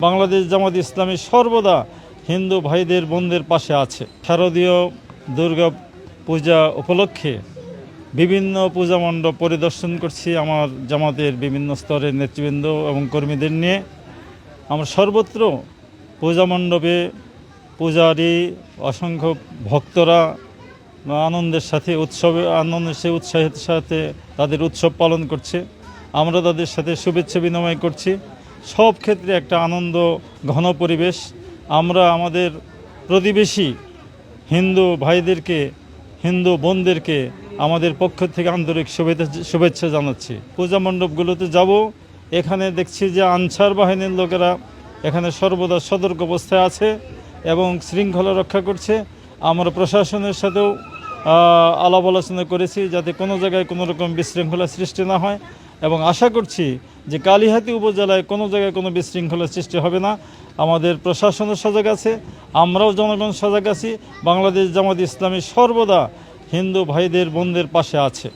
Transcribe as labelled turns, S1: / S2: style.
S1: বাংলাদেশ জামাত ইসলামী সর্বদা হিন্দু ভাইদের বোনদের পাশে আছে। শারদীয় দুর্গা পূজা উপলক্ষে বিভিন্ন পূজা মণ্ডপ পরিদর্শন করছি আমার জামাতের বিভিন্ন স্তরের নেতৃবৃন্দ এবং কর্মীদের নিয়ে। আমরা সর্বত্র পূজা মণ্ডপে পূজারী অসংখ্য ভক্তরা আনন্দের সাথে উৎসাহের সাথে তাদের উৎসব পালন করছে। আমরা তাদের সাথে শুভেচ্ছা বিনিময় করছি। সব ক্ষেত্রে একটা আনন্দ ঘন পরিবেশ। আমরা আমাদের প্রতিবেশী হিন্দু ভাইদেরকে, হিন্দু বোনদেরকে আমাদের পক্ষ থেকে আন্তরিক শুভেচ্ছা জানাচ্ছি। পূজা মণ্ডপগুলোতে যাব, এখানে দেখছি যে আনসার বাহিনীর লোকেরা এখানে সর্বদা সতর্ক অবস্থায় আছে এবং শৃঙ্খলা রক্ষা করছে। আমরা প্রশাসনের সাথেও আলাপ আলোচনা করেছি যাতে কোনো জায়গায় কোনো রকম বিশৃঙ্খলা সৃষ্টি না হয়, এবং আশা করছি যে কালিহাতী উপজেলায় কোনো জায়গায় কোনো বিশৃঙ্খলা সৃষ্টি হবে না। আমাদের প্রশাসনও সজাগ আছে, আমরাও জনগণ সজাগ আছি। বাংলাদেশ জামাত ইসলামী সর্বদা হিন্দু ভাইদের বোনদের পাশে আছে।